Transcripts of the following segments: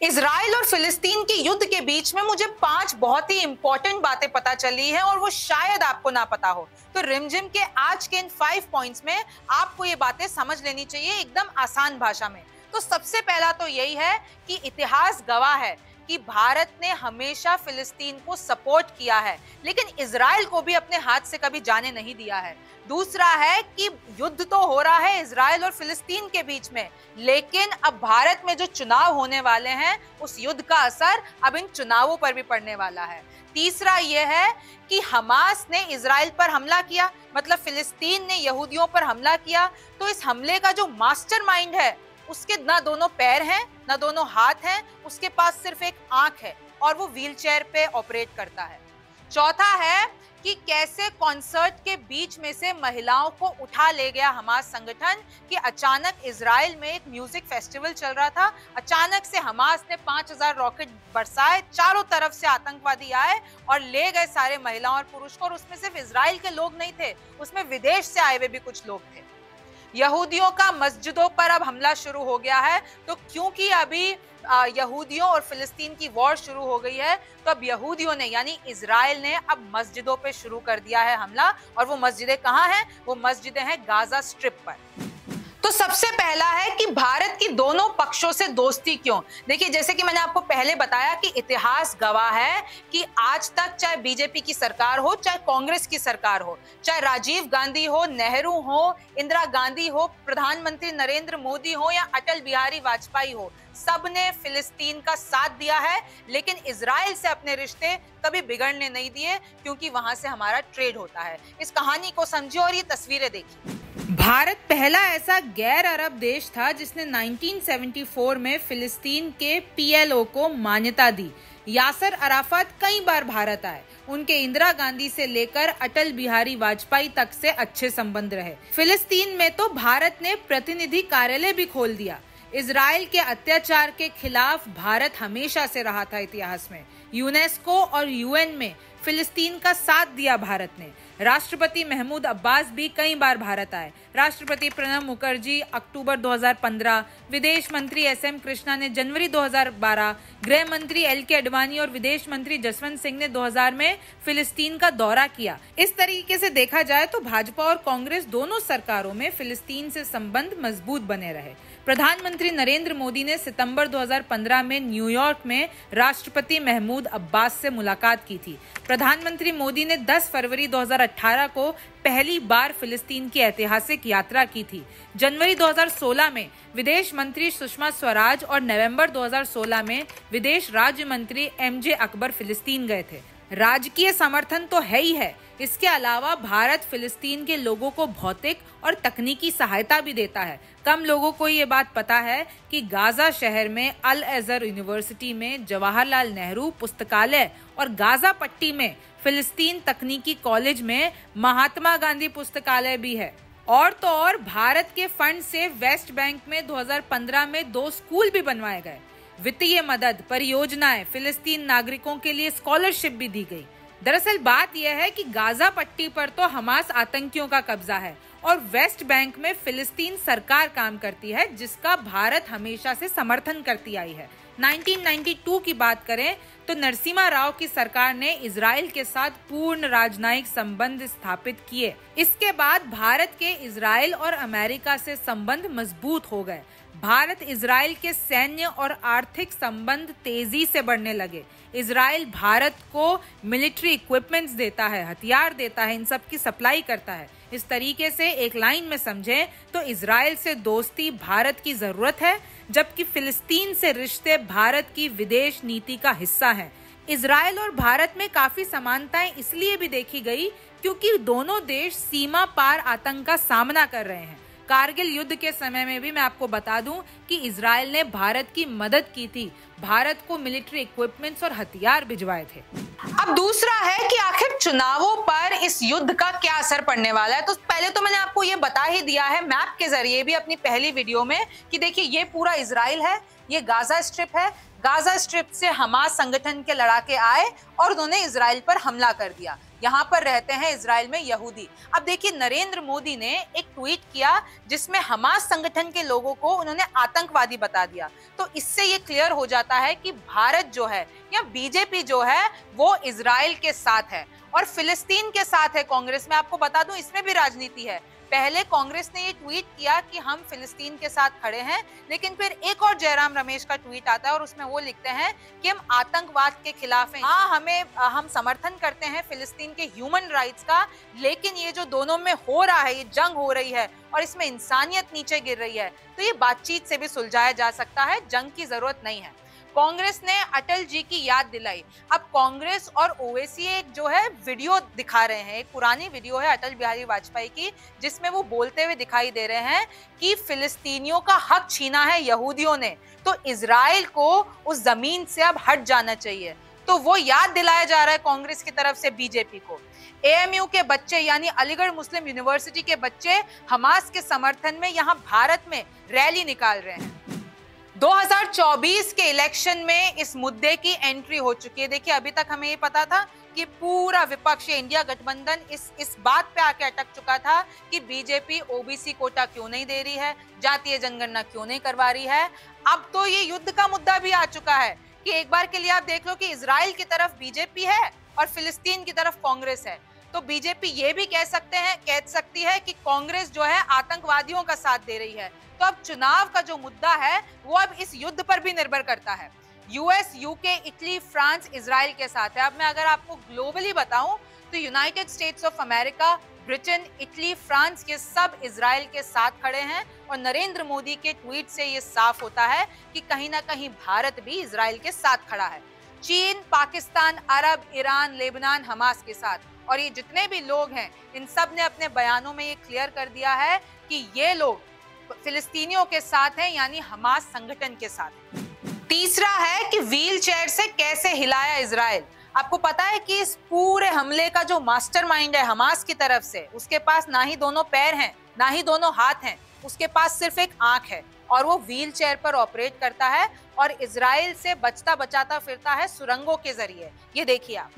Israel और फिलिस्तीन के युद्ध के बीच में मुझे 5 बहुत ही इंपॉर्टेंट बातें पता चली हैं और वो शायद आपको ना पता हो। तो रिमझिम के आज के इन 5 पॉइंट्स में आपको ये बातें समझ लेनी चाहिए एकदम आसान भाषा में। तो सबसे पहला तो यही है कि इतिहास गवाह है कि भारत ने हमेशा फिलिस्तीन को सपोर्ट किया है, लेकिन इजराइल को भी अपने हाथ से कभी जाने नहीं दिया है। दूसरा है कि युद्ध तो हो रहा है इजराइल और फिलिस्तीन के बीच में, लेकिन अब भारत में जो चुनाव होने वाले हैं उस युद्ध का असर अब इन चुनावों पर भी पड़ने वाला है। तीसरा यह है कि हमास ने इजराइल पर हमला किया, मतलब फिलिस्तीन ने यहूदियों पर हमला किया, तो इस हमले का जो मास्टरमाइंड है उसके ना दोनों पैर हैं ना दोनों हाथ हैं, उसके पास सिर्फ एक आंख है और वो व्हीलचेयर पे ऑपरेट करता है। चौथा है कि कैसे कॉन्सर्ट के बीच में से महिलाओं को उठा ले गया हमास संगठन कि अचानक इजराइल में एक म्यूजिक फेस्टिवल चल रहा था, अचानक से हमास ने 5000 रॉकेट बरसाए, चारों तरफ से आतंकवादी आए और ले गए सारे महिलाओं और पुरुष को। और उसमें सिर्फ इजराइल के लोग नहीं थे, उसमें विदेश से आए हुए भी कुछ लोग थे। यहूदियों का मस्जिदों पर अब हमला शुरू हो गया है, तो क्योंकि अभी यहूदियों और फिलिस्तीन की वॉर शुरू हो गई है, तो अब यहूदियों ने यानी इजराइल ने अब मस्जिदों पे शुरू कर दिया है हमला। और वो मस्जिदें कहाँ हैं? वो मस्जिदें हैं गाजा स्ट्रिप पर। तो सबसे पहला है कि भारत की दोनों पक्षों से दोस्ती क्यों। देखिए, जैसे कि मैंने आपको पहले बताया कि इतिहास गवाह है कि आज तक चाहे बीजेपी की सरकार हो, चाहे कांग्रेस की सरकार हो, चाहे राजीव गांधी हो, नेहरू हो, इंदिरा गांधी हो, प्रधानमंत्री नरेंद्र मोदी हो या अटल बिहारी वाजपेयी हो, सबने फिलिस्तीन का साथ दिया है, लेकिन इजराइल से अपने रिश्ते कभी बिगड़ने नहीं दिए, क्योंकि वहां से हमारा ट्रेड होता है। इस कहानी को समझिए और ये तस्वीरें देखिए। भारत पहला ऐसा गैर अरब देश था जिसने 1974 में फिलिस्तीन के पीएलओ को मान्यता दी। यासर अराफात कई बार भारत आए, उनके इंदिरा गांधी से लेकर अटल बिहारी वाजपेयी तक से अच्छे संबंध रहे। फिलिस्तीन में तो भारत ने प्रतिनिधि कार्यालय भी खोल दिया। इजराइल के अत्याचार के खिलाफ भारत हमेशा से रहा था इतिहास में। यूनेस्को और यूएन में फिलिस्तीन का साथ दिया भारत ने। राष्ट्रपति महमूद अब्बास भी कई बार भारत आए। राष्ट्रपति प्रणब मुखर्जी अक्टूबर 2015, विदेश मंत्री एसएम कृष्णा ने जनवरी 2012, गृह मंत्री एलके अडवाणी और विदेश मंत्री जसवंत सिंह ने 2000 में फिलिस्तीन का दौरा किया। इस तरीके से देखा जाए तो भाजपा और कांग्रेस दोनों सरकारों में फिलिस्तीन से संबंध मजबूत बने रहे। प्रधानमंत्री नरेंद्र मोदी ने सितंबर 2015 में न्यूयॉर्क में राष्ट्रपति महमूद अब्बास से मुलाकात की थी। प्रधानमंत्री मोदी ने 10 फरवरी 2018 को पहली बार फिलिस्तीन की ऐतिहासिक यात्रा की थी। जनवरी 2016 में विदेश मंत्री सुषमा स्वराज और नवंबर 2016 में विदेश राज्य मंत्री एमजे अकबर फिलिस्तीन गए थे। राजकीय समर्थन तो है ही है, इसके अलावा भारत फिलिस्तीन के लोगों को भौतिक और तकनीकी सहायता भी देता है। कम लोगों को ये बात पता है कि गाजा शहर में अल अजहर यूनिवर्सिटी में जवाहरलाल नेहरू पुस्तकालय और गाजा पट्टी में फिलिस्तीन तकनीकी कॉलेज में महात्मा गांधी पुस्तकालय भी है। और तो और भारत के फंड से वेस्ट बैंक में 2015 में 2 स्कूल भी बनवाए गए। वित्तीय मदद, परियोजनाएं, फिलिस्तीन नागरिकों के लिए स्कॉलरशिप भी दी गई। दरअसल बात यह है कि गाजा पट्टी पर तो हमास आतंकियों का कब्जा है और वेस्ट बैंक में फिलिस्तीन सरकार काम करती है, जिसका भारत हमेशा से समर्थन करती आई है। 1992 की बात करें तो नरसिम्हा राव की सरकार ने इजराइल के साथ पूर्ण राजनयिक संबंध स्थापित किए। इसके बाद भारत के इजराइल और अमेरिका से संबंध मजबूत हो गए। भारत इजराइल के सैन्य और आर्थिक संबंध तेजी से बढ़ने लगे। इजराइल भारत को मिलिट्री इक्विपमेंट्स देता है, हथियार देता है, इन सब की सप्लाई करता है। इस तरीके से एक लाइन में समझें तो इजराइल से दोस्ती भारत की जरूरत है, जबकि फिलिस्तीन से रिश्ते भारत की विदेश नीति का हिस्सा हैं। इजराइल और भारत में काफी समानताएं इसलिए भी देखी गई क्योंकि दोनों देश सीमा पार आतंक का सामना कर रहे हैं। कारगिल युद्ध के समय में भी मैं आपको बता दूं कि इजराइल ने भारत की मदद की थी, भारत को मिलिट्री इक्विपमेंट्स और हथियार भिजवाए थे। अब दूसरा है कि आखिर चुनावों पर इस युद्ध का क्या असर पड़ने वाला है। तो पहले तो मैंने आपको ये बता ही दिया है मैप के जरिए भी अपनी पहली वीडियो में कि देखिए ये पूरा इजराइल है, ये गाजा स्ट्रिप है। गाजा स्ट्रिप से हमास संगठन के लड़ाके आए और उन्होंने इजराइल पर हमला कर दिया। यहाँ पर रहते हैं इजराइल में यहूदी। अब देखिए, नरेंद्र मोदी ने एक ट्वीट किया जिसमें हमास संगठन के लोगों को उन्होंने आतंकवादी बता दिया। तो इससे ये क्लियर हो जाता है कि भारत जो है या बीजेपी जो है वो इजराइल के साथ है और फिलिस्तीन के साथ है। कांग्रेस में आपको बता दूं, इसमें भी राजनीति है। पहले कांग्रेस ने ये ट्वीट किया कि हम फिलिस्तीन के साथ खड़े हैं, लेकिन फिर एक और जयराम रमेश का ट्वीट आता है और उसमें वो लिखते हैं कि हम आतंकवाद के खिलाफ हैं। हाँ, हम समर्थन करते हैं फिलिस्तीन के ह्यूमन राइट्स का, लेकिन ये जो दोनों में हो रहा है, ये जंग हो रही है और इसमें इंसानियत नीचे गिर रही है, तो ये बातचीत से भी सुलझाया जा सकता है, जंग की जरूरत नहीं है। कांग्रेस ने अटल जी की याद दिलाई। अब कांग्रेस और ओवैसी एक जो है वीडियो दिखा रहे हैं, एक पुरानी वीडियो है अटल बिहारी वाजपेयी की, जिसमें वो बोलते हुए दिखाई दे रहे हैं कि फिलिस्तीनियों का हक छीना है यहूदियों ने, तो इजराइल को उस जमीन से अब हट जाना चाहिए। तो वो याद दिलाया जा रहा है कांग्रेस की तरफ से बीजेपी को। एएमयू के बच्चे यानी अलीगढ़ मुस्लिम यूनिवर्सिटी के बच्चे हमास के समर्थन में यहाँ भारत में रैली निकाल रहे हैं। 2024 के इलेक्शन में इस मुद्दे की एंट्री हो चुकी है। देखिए, अभी तक हमें ये पता था कि पूरा विपक्ष इंडिया गठबंधन इस बात पे आके अटक चुका था कि बीजेपी ओबीसी कोटा क्यों नहीं दे रही है, जातीय जनगणना क्यों नहीं करवा रही है। अब तो ये युद्ध का मुद्दा भी आ चुका है कि एक बार के लिए आप देख लो कि इजराइल की तरफ बीजेपी है और फिलिस्तीन की तरफ कांग्रेस है। तो बीजेपी ये भी कह सकती है कि कांग्रेस जो है आतंकवादियों का साथ दे रही है। तो अब चुनाव का जो मुद्दा है वो अब इस युद्ध पर भी निर्भर करता है। US, UK, Italy, France Israel के साथ है। अब मैं अगर आपको ग्लोबली बताऊं तो United states of America, Britain, Italy, France के सब इजराइल के साथ खड़े हैं और नरेंद्र मोदी के ट्वीट से ये साफ होता है कि कहीं ना कहीं भारत भी इजराइल के साथ खड़ा है। चीन, पाकिस्तान, अरब, ईरान, लेबनान हमास के साथ, और ये जितने भी लोग हैं इन सब ने अपने बयानों में ये क्लियर कर दिया है कि ये लोग फिलिस्तीनियों के साथ हैं, यानी हमास संगठन के साथ। तीसरा है कि व्हील चेयर से कैसे हिलाया इजराइल। आपको पता है कि इस पूरे हमले का जो मास्टरमाइंड है हमास की तरफ से, उसके पास ना ही दोनों पैर हैं, ना ही दोनों हाथ हैं, उसके पास सिर्फ एक आंख है और वो व्हील चेयर पर ऑपरेट करता है और इजराइल से बचता बचाता फिरता है सुरंगों के जरिए। ये देखिए आप।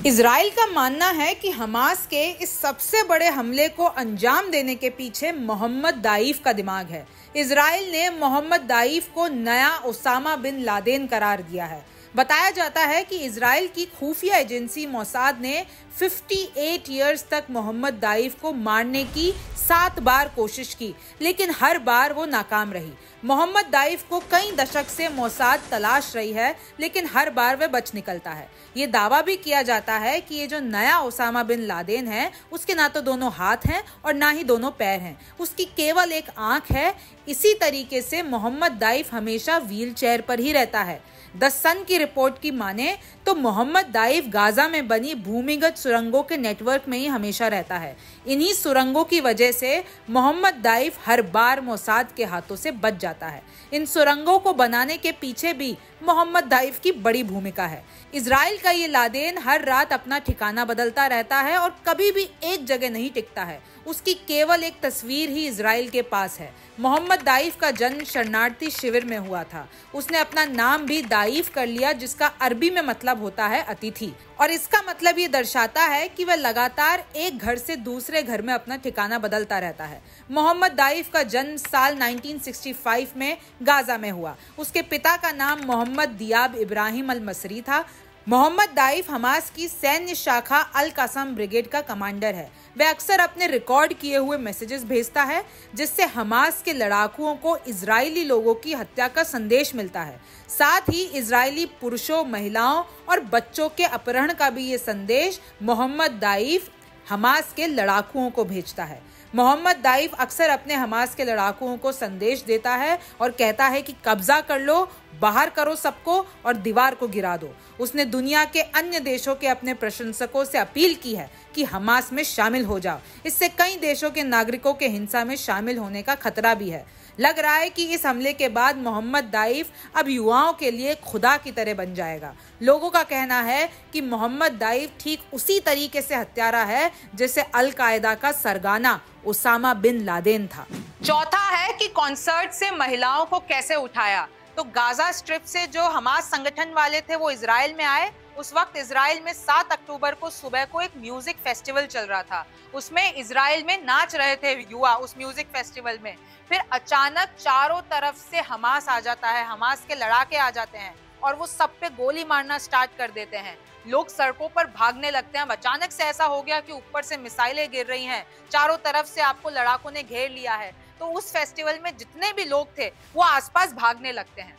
इजराइल का मानना है कि हमास के इस सबसे बड़े हमले को अंजाम देने के पीछे मोहम्मद दाइफ का दिमाग है। इजराइल ने मोहम्मद दाइफ को नया ओसामा बिन लादेन करार दिया है। बताया जाता है कि इजराइल की खुफिया एजेंसी मोसाद ने 58 इयर्स तक मोहम्मद दाइफ को मारने की 7 बार कोशिश की, लेकिन हर बार वो नाकाम रही। मोहम्मद दाइफ को कई दशक से मोसाद तलाश रही है, लेकिन हर बार वह बच निकलता है। ये दावा भी किया जाता है कि ये जो नया ओसामा बिन लादेन है, उसके ना तो दोनों हाथ हैं और ना ही दोनों पैर हैं, उसकी केवल एक आंख है। इसी तरीके से मोहम्मद दाइफ हमेशा व्हील चेयर पर ही रहता है। द सन की रिपोर्ट की माने तो मोहम्मद दाइफ गाजा में बनी भूमिगत सुरंगों के नेटवर्क में ही हमेशा रहता है। इन्हीं सुरंगों की वजह से मोहम्मद दाइफ हर बार मोसाद के हाथों से बच जाता है। इन सुरंगों को बनाने के पीछे भी मोहम्मद दाइफ की बड़ी भूमिका है। इजराइल का ये लादेन हर रात अपना ठिकाना बदलता रहता है और कभी भी एक जगह नहीं टिकता है। उसकी केवल एक तस्वीर ही इजराइल के पास है। मोहम्मद दाइफ का जन्म शरणार्थी शिविर में हुआ था। उसने अपना नाम भी दाइफ कर लिया, जिसका अरबी में मतलब होता है अतिथि, और इसका मतलब ये दर्शाता है कि वह लगातार एक घर से दूसरे घर में अपना ठिकाना बदलता रहता है। मोहम्मद दाइफ का जन्म साल 1965 में गाजा में हुआ। उसके पिता का नाम मोहम्मद दियाब इब्राहिम अल मसरी था। मोहम्मद दाइफ हमास की सैन्य शाखा अल कासम ब्रिगेड का कमांडर है। वह अक्सर अपने रिकॉर्ड किए हुए मैसेजेस भेजता है, जिससे हमास के लड़ाकुओं को इजरायली लोगों की हत्या का संदेश मिलता है। साथ ही इजरायली पुरुषों, महिलाओं और बच्चों के अपहरण का भी ये संदेश मोहम्मद दाइफ हमास के लड़ाकुओं को भेजता है। मोहम्मद दाइफ अक्सर अपने हमास के लड़ाकुओं को संदेश देता है और कहता है कि कब्जा कर लो, बाहर करो सबको और दीवार को गिरा दो। उसने दुनिया के अन्य देशों के अपने प्रशंसकों से अपील की है कि हमास में शामिल हो जाओ। इससे कई देशों के नागरिकों के हिंसा में शामिल होने का खतरा भी है। लग रहा है कि इस हमले के बाद मोहम्मद दाइफ अब युवाओं के लिए खुदा की तरह बन जाएगा। लोगों का कहना है कि मोहम्मद दाइफ ठीक उसी तरीके से हत्यारा है जैसे अल कायदा का सरगना ओसामा बिन लादेन था। चौथा है कि कॉन्सर्ट से महिलाओं को कैसे उठाया। तो गाजा स्ट्रिप से जो हमास संगठन वाले थे वो इजराइल में आए। उस वक्त इजराइल में 7 अक्टूबर को सुबह को एक म्यूजिक फेस्टिवल चल रहा था। उसमें इजराइल में नाच रहे थे युवा उस म्यूजिक फेस्टिवल में। फिर अचानक चारों तरफ से हमास आ जाता है, हमास के लड़ाके आ जाते हैं और वो सब पे गोली मारना स्टार्ट कर देते हैं। लोग सड़कों पर भागने लगते हैं। अचानक से ऐसा हो गया कि ऊपर से मिसाइलें गिर रही हैं, चारों तरफ से आपको लड़ाकों ने घेर लिया है। तो उस फेस्टिवल में जितने भी लोग थे वो आसपास भागने लगते हैं।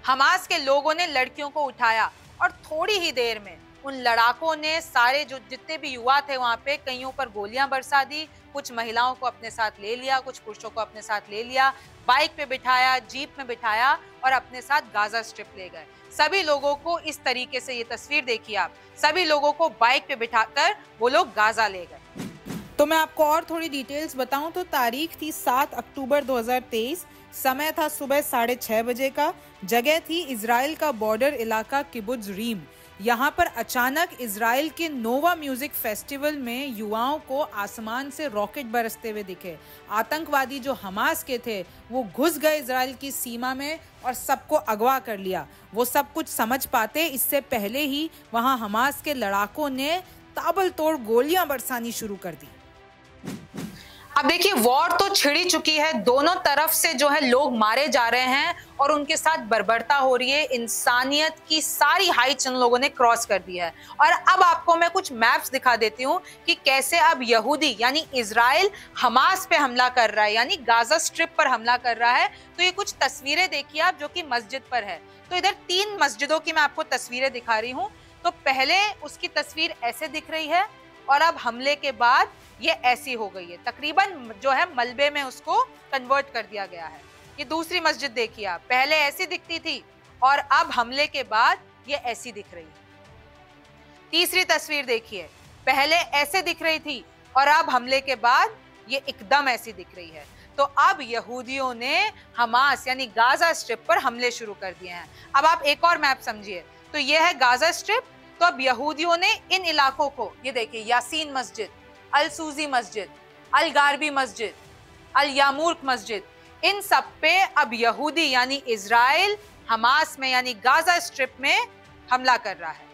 हमास के लोगों ने लड़कियों को उठाया और थोड़ी ही देर में उन लड़ाकों ने सारे जो जितने भी युवा थे वहां पे कईयों पर गोलियां बरसा दी। कुछ महिलाओं को अपने साथ ले लिया, कुछ पुरुषों को अपने साथ ले लिया, बाइक पे बिठाया, जीप में बिठाया और अपने साथ गाजा स्ट्रिप ले गए। सभी लोगों को इस तरीके से, ये तस्वीर देखिए आप, सभी लोगों को बाइक पे बिठाकर वो लोग गाजा ले गए। तो मैं आपको और थोड़ी डिटेल्स बताऊं तो तारीख थी 7 अक्टूबर 2023, समय था सुबह 6:30 बजे का, जगह थी इजराइल का बॉर्डर इलाका किबुत्ज रीम। यहाँ पर अचानक इजराइल के नोवा म्यूजिक फेस्टिवल में युवाओं को आसमान से रॉकेट बरसते हुए दिखे। आतंकवादी जो हमास के थे वो घुस गए इजराइल की सीमा में और सबको अगवा कर लिया। वो सब कुछ समझ पाते इससे पहले ही वहाँ हमास के लड़ाकों ने ताबड़तोड़ गोलियां बरसानी शुरू कर दी। अब देखिए, वॉर तो छिड़ी चुकी है, दोनों तरफ से जो है लोग मारे जा रहे हैं और उनके साथ बर्बरता हो रही है। इंसानियत की सारी हाइट्स उन लोगों ने क्रॉस कर दी है। और अब आपको मैं कुछ मैप्स दिखा देती हूँ कि कैसे अब यहूदी यानी इजराइल हमास पे हमला कर रहा है, यानी गाजा स्ट्रिप पर हमला कर रहा है। तो ये कुछ तस्वीरें देखिए आप जो कि मस्जिद पर है। तो इधर 3 मस्जिदों की मैं आपको तस्वीरें दिखा रही हूँ। तो पहले उसकी तस्वीर ऐसे दिख रही है और अब हमले के बाद ये ऐसी हो गई है, तकरीबन जो है मलबे में उसको कन्वर्ट कर दिया गया है। ये दूसरी मस्जिद देखिए आप, पहले ऐसी दिखती थी और अब हमले के बाद ये ऐसी दिख रही है। तीसरी तस्वीर देखिए, पहले ऐसे दिख रही थी और अब हमले के बाद ये एकदम ऐसी दिख रही है। तो अब यहूदियों ने हमास यानी गाजा स्ट्रिप पर हमले शुरू कर दिए हैं। अब आप एक और मैप समझिए, तो ये है गाजा स्ट्रिप। तो अब यहूदियों ने इन इलाकों को, ये देखिए, यासीन मस्जिद, अल सूजी मस्जिद, अल गारबी मस्जिद, अल यामूर्क मस्जिद, इन सब पे अब यहूदी यानी इजराइल हमास में यानी गाजा स्ट्रिप में हमला कर रहा है।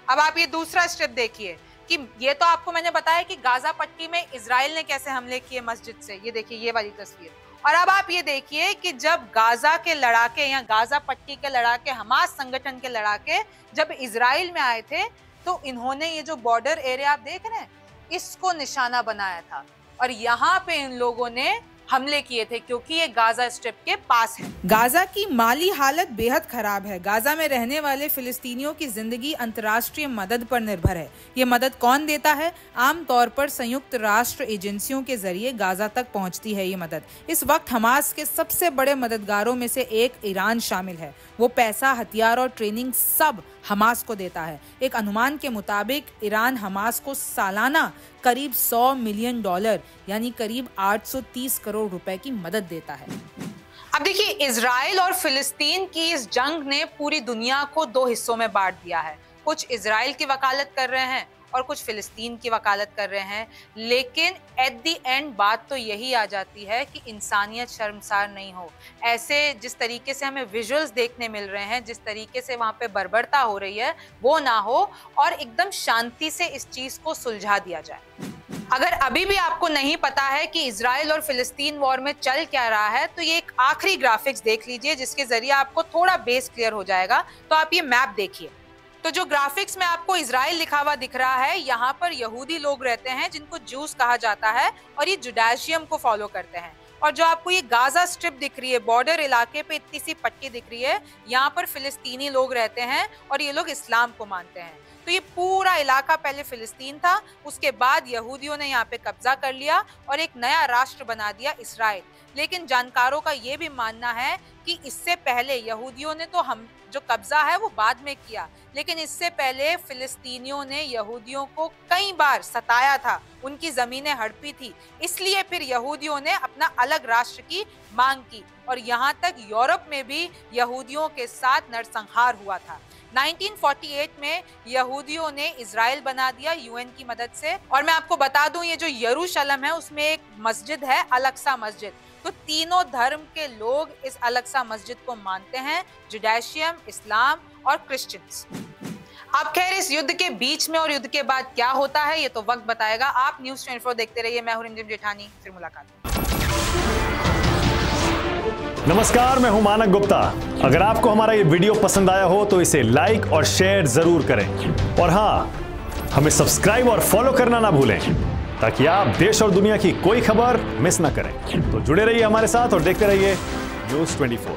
अब आप ये दूसरा स्ट्रिप देखिए कि ये तो आपको मैंने बताया कि गाजा पट्टी में इजराइल ने कैसे हमले किए मस्जिद से। ये देखिए ये वाली तस्वीर। और अब आप ये देखिए कि जब गाजा के लड़ाके या गाजा पट्टी के लड़ाके, हमास संगठन के लड़ाके जब इजराइल में आए थे तो इन्होंने ये जो बॉर्डर एरिया आप देख रहे हैं इसको निशाना बनाया था और यहाँ पे इन लोगों ने हमले किए थे क्योंकि ये गाजा स्ट्रिप के पास है। गाजा की माली हालत बेहद खराब है। गाजा में रहने वाले फिलिस्तीनियों की जिंदगी अंतर्राष्ट्रीय मदद पर निर्भर है। ये मदद कौन देता है? आमतौर पर संयुक्त राष्ट्र एजेंसियों के जरिए गाजा तक पहुंचती है ये मदद। इस वक्त हमास के सबसे बड़े मददगारों में से एक ईरान शामिल है। वो पैसा, हथियार और ट्रेनिंग सब हमास को देता है। एक अनुमान के मुताबिक ईरान हमास को सालाना करीब $100 मिलियन यानी करीब 830 करोड़ रुपए की मदद देता है। अब देखिए, इजराइल और फिलिस्तीन की इस जंग ने पूरी दुनिया को 2 हिस्सों में बांट दिया है। कुछ इजराइल की वकालत कर रहे हैं और कुछ फिलिस्तीन की वकालत कर रहे हैं, लेकिन एट द एंड बात तो यही आ जाती है कि इंसानियत शर्मसार नहीं हो। ऐसे जिस तरीके से हमें विजुअल्स देखने मिल रहे हैं, जिस तरीके से वहाँ पे बर्बरता हो रही है, वो ना हो और एकदम शांति से इस चीज को सुलझा दिया जाए। अगर अभी भी आपको नहीं पता है कि इजराइल और फिलिस्तीन वॉर में चल क्या रहा है, तो ये एक आखिरी ग्राफिक्स देख लीजिए जिसके जरिए आपको थोड़ा बेस क्लियर हो जाएगा। तो आप ये मैप देखिए। तो जो ग्राफिक्स में आपको इजराइल लिखा हुआ दिख रहा है, यहाँ पर यहूदी लोग रहते हैं जिनको जूस कहा जाता है और ये जुडाइशियम को फॉलो करते हैं। और जो आपको ये गाजा स्ट्रिप दिख रही है, बॉर्डर इलाके पे इतनी सी पट्टी दिख रही है, यहाँ पर फिलिस्तीनी लोग रहते हैं और ये लोग इस्लाम को मानते हैं। तो ये पूरा इलाका पहले फिलिस्तीन था, उसके बाद यहूदियों ने यहाँ पे कब्जा कर लिया और एक नया राष्ट्र बना दिया इस्राइल। लेकिन जानकारों का ये भी मानना है कि इससे पहले यहूदियों ने तो हम जो कब्जा है वो बाद में किया, लेकिन इससे पहले फिलिस्तीनियों ने यहूदियों को कई बार सताया था, उनकी जमीनें हड़पी थी, इसलिए फिर यहूदियों ने अपना अलग राष्ट्र की मांग की और यहाँ तक यूरोप में भी यहूदियों के साथ नरसंहार हुआ था। 1948 में यहूदियों ने इजराइल बना दिया यूएन की मदद से। और मैं आपको बता दूं, ये जो यरूशलेम है उसमें एक मस्जिद है, अल अक्सा मस्जिद। तो तीनों धर्म के लोग इस अलग-सा मस्जिद को मानते हैं, जुडाइशियम, इस्लाम और क्रिश्चियंस। अब खैर इस युद्ध के बीच में और युद्ध के बाद क्या होता है ये तो वक्त बताएगा। आप न्यूज़ 24 देखते रहिए। मैं हूं रिमझिम जेठानी, फिर मुलाकात। नमस्कार, मैं हूं मानक गुप्ता। अगर आपको हमारा ये वीडियो पसंद आया हो तो इसे लाइक और शेयर जरूर करें और हाँ, हमें सब्सक्राइब और फॉलो करना ना भूलें ताकि आप देश और दुनिया की कोई खबर मिस ना करें। तो जुड़े रहिए हमारे साथ और देखते रहिए न्यूज़ 24।